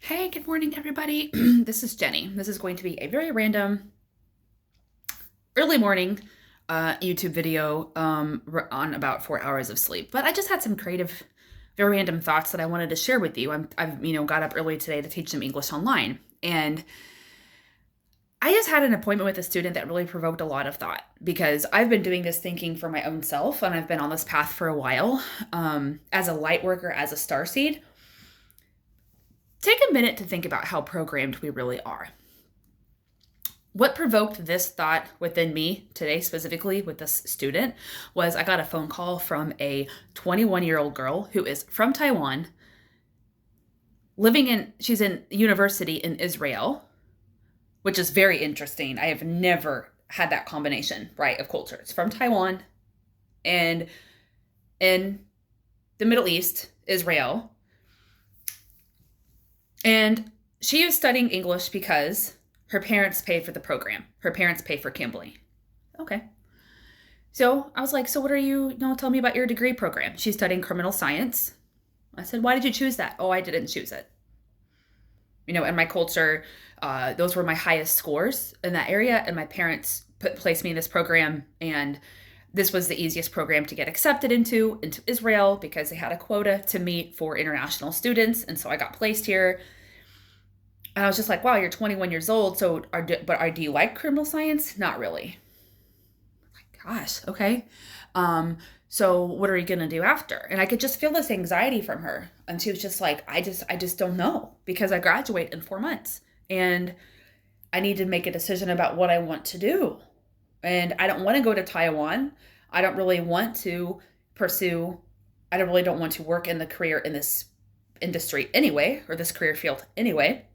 Hey, good morning, everybody. This is Jenny. This is going to be a very random early morning YouTube video on about 4 hours of sleep. But I just had some creative, very random thoughts that I wanted to share with you. I've got up early today to teach them English online, and I just had an appointment with a student that really provoked a lot of thought because I've been doing this thinking for my own self, and I've been on this path for a while as a light worker, as a starseed. Take a minute to think about how programmed we really are. What provoked this thought within me today, specifically with this student, was I got a phone call from a 21-year-old girl who is from Taiwan, she's in university in Israel, which is very interesting. I have never had that combination, right, of cultures. From Taiwan and in the Middle East, Israel. And she is studying English because her parents paid for the program. Her parents pay for Cambly. Okay. So I was like, so what are you tell me about your degree program. She's studying criminal science. I said, why did you choose that? Oh, I didn't choose it. In my culture, those were my highest scores in that area. And my parents placed me in this program. And this was the easiest program to get accepted into Israel because they had a quota to meet for international students. And so I got placed here. And I was just like, wow, you're 21 years old. So, do you like criminal science? Not really. Like, gosh, okay. So what are you going to do after? And I could just feel this anxiety from her. And she was just like, I just don't know because I graduate in 4 months and I need to make a decision about what I want to do. And I don't want to go to Taiwan. I don't really want to don't want to work in the career in this industry anyway, or this career field anyway.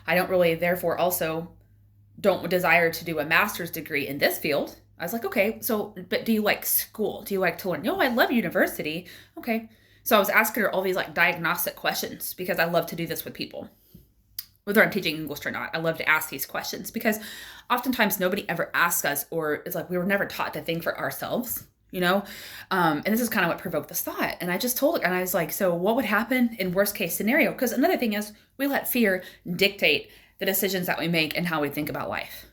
I don't really, therefore, also don't desire to do a master's degree in this field. I was like, okay, so, but do you like school? Do you like to learn? No, I love university. Okay. So I was asking her all these like diagnostic questions because I love to do this with people. Whether I'm teaching English or not, I love to ask these questions because oftentimes nobody ever asks us, or it's like we were never taught to think for ourselves, And this is kind of what provoked this thought. And I just told her, and I was like, so what would happen in worst case scenario? Because another thing is we let fear dictate the decisions that we make and how we think about life,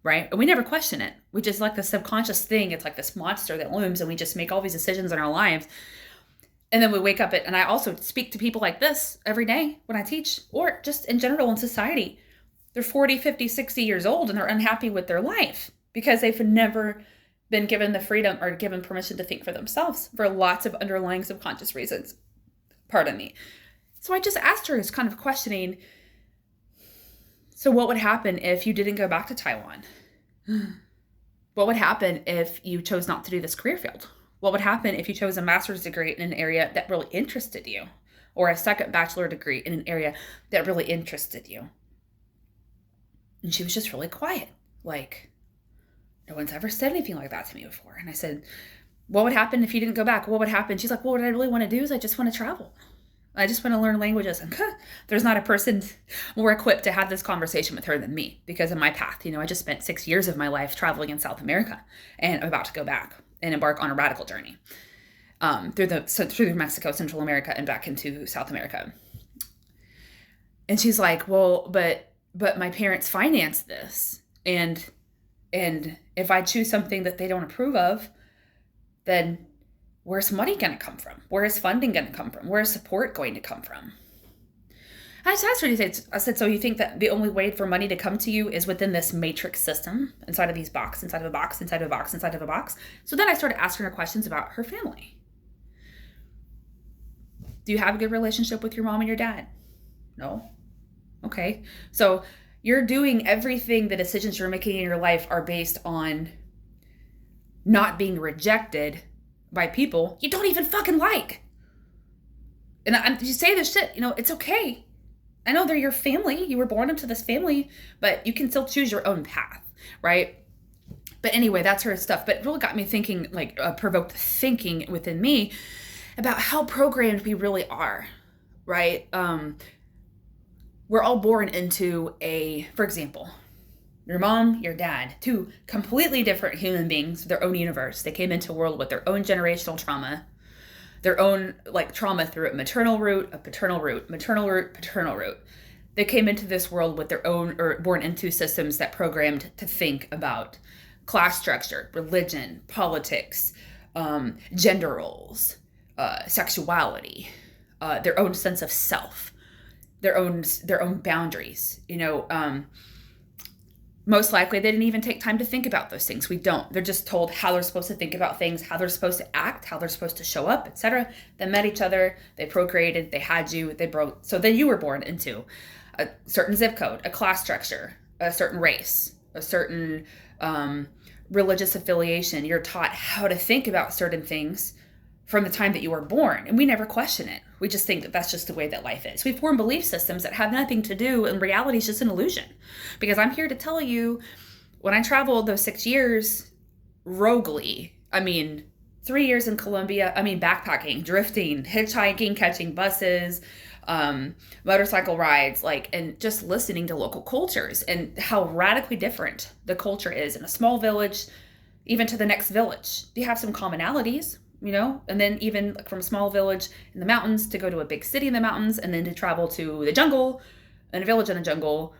right? And we never question it. We just like the subconscious thing. It's like this monster that looms and we just make all these decisions in our lives. And then we wake up and I also speak to people like this every day when I teach, or just in general in society. They're 40, 50, 60 years old and they're unhappy with their life because they've never been given the freedom or given permission to think for themselves for lots of underlying subconscious reasons. Pardon me. So I just asked her, this kind of questioning, so what would happen if you didn't go back to Taiwan? What would happen if you chose not to do this career field? What would happen if you chose a master's degree in an area that really interested you, or a second bachelor degree in an area that really interested you? And she was just really quiet. Like, no one's ever said anything like that to me before. And I said, what would happen if you didn't go back? What would happen? She's like, well, what I really want to do is I just want to travel. I just want to learn languages. And there's not a person more equipped to have this conversation with her than me because of my path. I just spent 6 years of my life traveling in South America, and I'm about to go back and embark on a radical journey through Mexico, Central America, and back into South America. And she's like, well, but my parents financed this. And if I choose something that they don't approve of, then where's money going to come from? Where is funding going to come from? Where is support going to come from? I just asked her, I said, so you think that the only way for money to come to you is within this matrix system, inside of these box, inside of a box, inside of a box, inside of a box? So then I started asking her questions about her family. Do you have a good relationship with your mom and your dad? No. Okay. So you're doing everything, the decisions you're making in your life are based on not being rejected by people you don't even fucking like. And you say this shit, it's okay. I know they're your family. You were born into this family, but you can still choose your own path, right? But anyway, that's her stuff. But it really got me thinking, provoked thinking within me about how programmed we really are, right? We're all born into for example, your mom, your dad, two completely different human beings, their own universe. They came into the world with their own generational trauma, their own like trauma through a maternal root, a paternal root, maternal root, paternal root. They came into this world with their own, or born into systems that programmed to think about class structure, religion, politics, gender roles, sexuality, their own sense of self, their own boundaries. Most likely they didn't even take time to think about those things. We don't. They're just told how they're supposed to think about things, how they're supposed to act, how they're supposed to show up, etc. They met each other, they procreated, they had you, they broke. So then you were born into a certain zip code, a class structure, a certain race, a certain religious affiliation. You're taught how to think about certain things from the time that you were born, and we never question it. We just think that that's just the way that life is. We form belief systems that have nothing to do, and reality is just an illusion. Because I'm here to tell you, when I traveled those 6 years roguely, 3 years in Colombia, backpacking, drifting, hitchhiking, catching buses, motorcycle rides, and just listening to local cultures and how radically different the culture is in a small village, even to the next village. You have some commonalities, and then even from a small village in the mountains to go to a big city in the mountains, and then to travel to the jungle and a village in the jungle,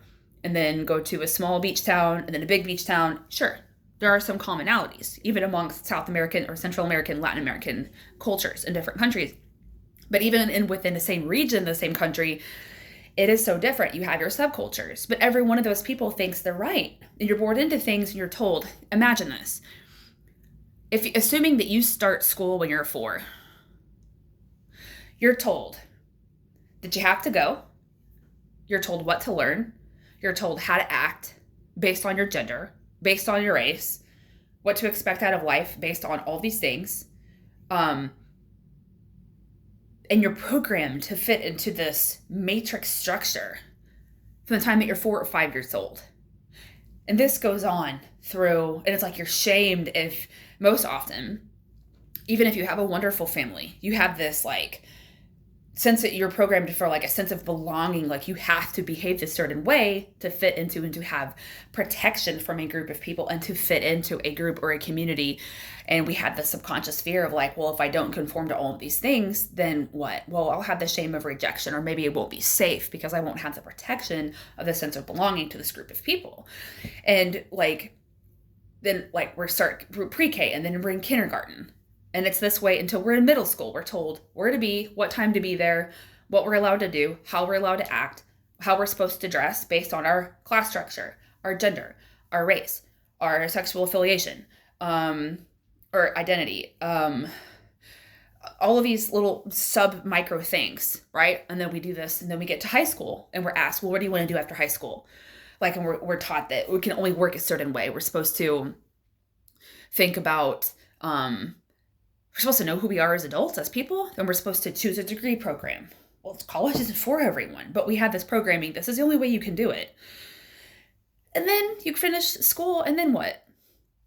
and then go to a small beach town and then a big beach town. Sure, there are some commonalities, even amongst South American or Central American, Latin American cultures in different countries. But even within the same region, the same country, it is so different. You have your subcultures, but every one of those people thinks they're right. And you're born into things and you're told, imagine this. Assuming that you start school when you're 4, you're told that you have to go. You're told what to learn. You're told how to act based on your gender, based on your race, what to expect out of life based on all these things. And you're programmed to fit into this matrix structure from the time that you're 4 or 5 years old. And this goes on through, and it's like you're shamed if, most often, even if you have a wonderful family, you have this sense that you're programmed for a sense of belonging, you have to behave this certain way to fit into and to have protection from a group of people and to fit into a group or a community. And we have the subconscious fear of well, if I don't conform to all of these things, then what? Well, I'll have the shame of rejection, or maybe it won't be safe because I won't have the protection of the sense of belonging to this group of people. And then we start pre-K, and then we're in kindergarten. And it's this way until we're in middle school. We're told where to be, what time to be there, what we're allowed to do, how we're allowed to act, how we're supposed to dress based on our class structure, our gender, our race, our sexual affiliation, or identity. All of these little micro things, right? And then we do this, and then we get to high school, and we're asked, well, what do you want to do after high school? And we're taught that we can only work a certain way. We're supposed to think about, we're supposed to know who we are as adults, as people, and we're supposed to choose a degree program. Well, college isn't for everyone, but we have this programming. This is the only way you can do it. And then you finish school, and then what?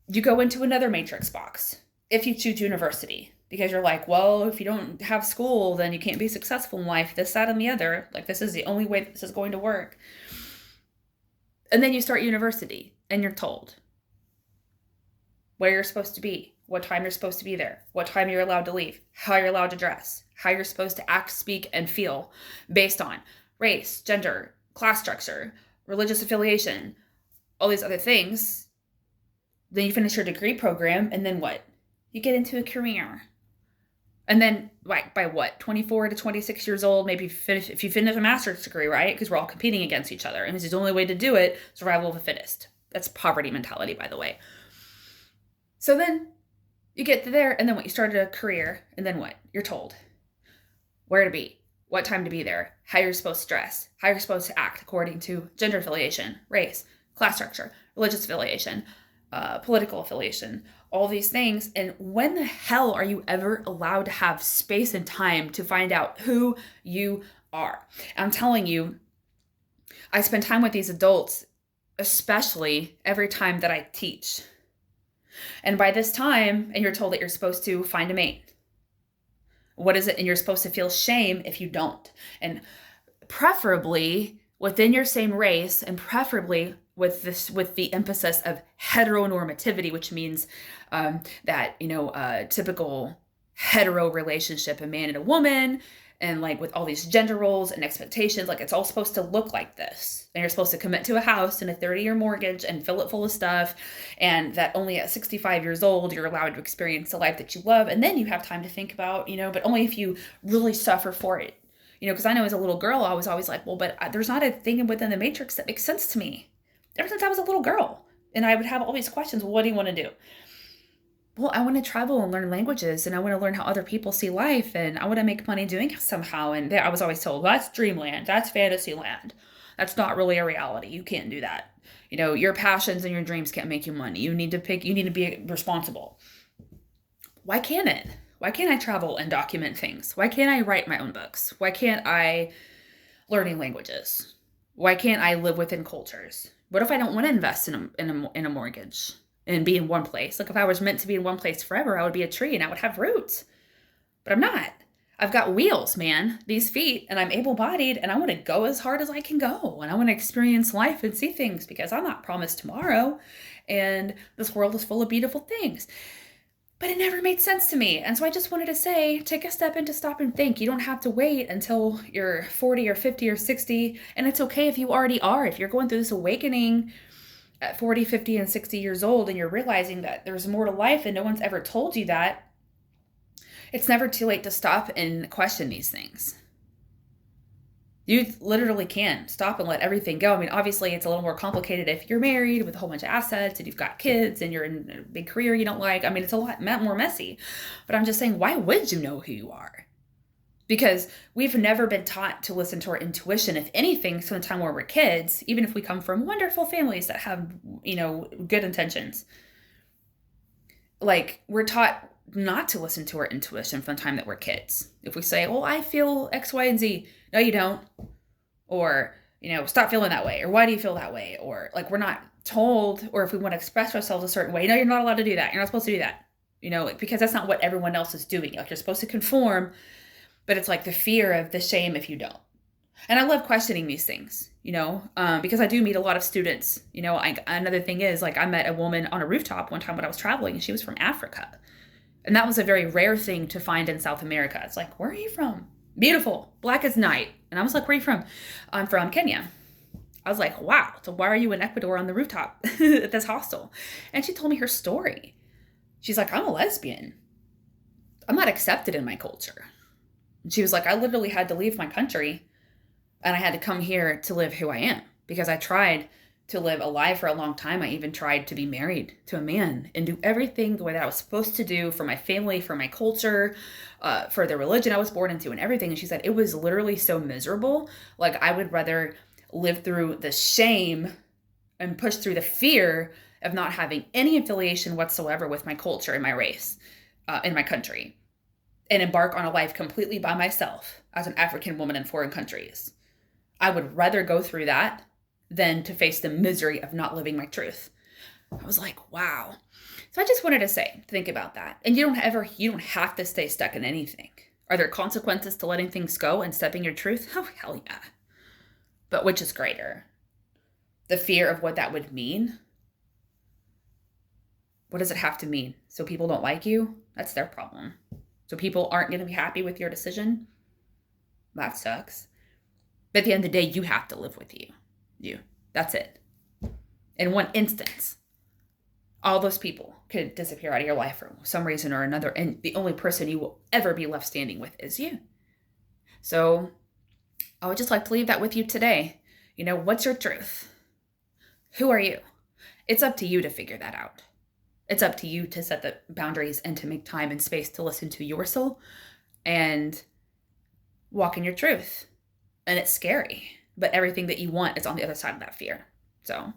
You go into another matrix box if you choose university, because you're well, if you don't have school, then you can't be successful in life, this, that, and the other. This is the only way that this is going to work. And then you start university, and you're told where you're supposed to be, what time you're supposed to be there, what time you're allowed to leave, how you're allowed to dress, how you're supposed to act, speak, and feel based on race, gender, class structure, religious affiliation, all these other things. Then you finish your degree program, and then what? You get into a career. And then, by what, 24 to 26 years old, maybe if you finish a master's degree, right? Because we're all competing against each other. And this is the only way to do it, survival of the fittest. That's poverty mentality, by the way. So then you get to there, and then what? You started a career, and then what? You're told where to be, what time to be there, how you're supposed to dress, how you're supposed to act according to gender affiliation, race, class structure, religious affiliation, political affiliation, all these things. And when the hell are you ever allowed to have space and time to find out who you are? I'm telling you, I spend time with these adults, especially every time that I teach. And by this time, and you're told that you're supposed to find a mate. What is it? And you're supposed to feel shame if you don't. And preferably within your same race, and preferably with the emphasis of heteronormativity, which means that typical hetero relationship, a man and a woman, and like with all these gender roles and expectations, like it's all supposed to look like this. And you're supposed to commit to a house and a 30-year mortgage and fill it full of stuff. And that only at 65 years old, you're allowed to experience the life that you love. And then you have time to think about, but only if you really suffer for it. Because I know as a little girl, I was always like, well, but there's not a thing within the matrix that makes sense to me. Ever since I was a little girl. And I would have all these questions. Well, what do you want to do? Well, I want to travel and learn languages, and I want to learn how other people see life, and I want to make money doing it somehow. And I was always told, that's dreamland, that's fantasy land. That's not really a reality. You can't do that. Your passions and your dreams can't make you money. You need to be responsible. Why can't it? Why can't I travel and document things? Why can't I write my own books? Why can't I learn new languages? Why can't I live within cultures? What if I don't want to invest in a mortgage and be in one place? Like if I was meant to be in one place forever, I would be a tree and I would have roots. But I'm not. I've got wheels, man, these feet, and I'm able-bodied, and I want to go as hard as I can go. And I want to experience life and see things because I'm not promised tomorrow. And this world is full of beautiful things. But it never made sense to me. And so I just wanted to say, take a step in to stop and think. You don't have to wait until you're 40 or 50 or 60. And it's okay if you already are. If you're going through this awakening at 40, 50, and 60 years old, and you're realizing that there's more to life and no one's ever told you that, it's never too late to stop and question these things. You literally can stop and let everything go. I mean, obviously, it's a little more complicated if you're married with a whole bunch of assets and you've got kids and you're in a big career you don't like. I mean, it's a lot more messy. But I'm just saying, why would you know who you are? Because we've never been taught to listen to our intuition, if anything, from the time where we're kids, even if we come from wonderful families that have, good intentions. Like, we're taught not to listen to our intuition from the time that we're kids. If we say, well, I feel X, Y, and Z. No, you don't. Or, stop feeling that way. Or why do you feel that way? Or like we're not told, or if we want to express ourselves a certain way, no, you're not allowed to do that. You're not supposed to do that. Because that's not what everyone else is doing. Like you're supposed to conform, but it's like the fear of the shame if you don't. And I love questioning these things, because I do meet a lot of students. Another thing is like I met a woman on a rooftop one time when I was traveling and she was from Africa. And that was a very rare thing to find in South America. It's like, where are you from? Beautiful, black as night. And I was like, where are you from? I'm from Kenya. I was like, wow, so why are you in Ecuador on the rooftop at this hostel? And she told me her story. She's like, I'm a lesbian. I'm not accepted in my culture. And she was like, I literally had to leave my country and I had to come here to live who I am because I tried to live a life for a long time. I even tried to be married to a man and do everything the way that I was supposed to do for my family, for my culture, for the religion I was born into and everything. And she said, it was literally so miserable. Like I would rather live through the shame and push through the fear of not having any affiliation whatsoever with my culture and my race, in my country, and embark on a life completely by myself as an African woman in foreign countries. I would rather go through that than to face the misery of not living my truth. I was like, wow. So I just wanted to say, think about that. And you don't have to stay stuck in anything. Are there consequences to letting things go and stepping your truth? Oh, hell yeah. But which is greater? The fear of what that would mean? What does it have to mean? So people don't like you? That's their problem. So people aren't going to be happy with your decision? That sucks. But at the end of the day, you have to live with you. That's it. In one instance, all those people could disappear out of your life for some reason or another, and the only person you will ever be left standing with is you. So I would just like to leave that with you today. What's your truth? Who are you? It's up to you to figure that out. It's up to you to set the boundaries and to make time and space to listen to your soul and walk in your truth. And it's scary, but everything that you want is on the other side of that fear. So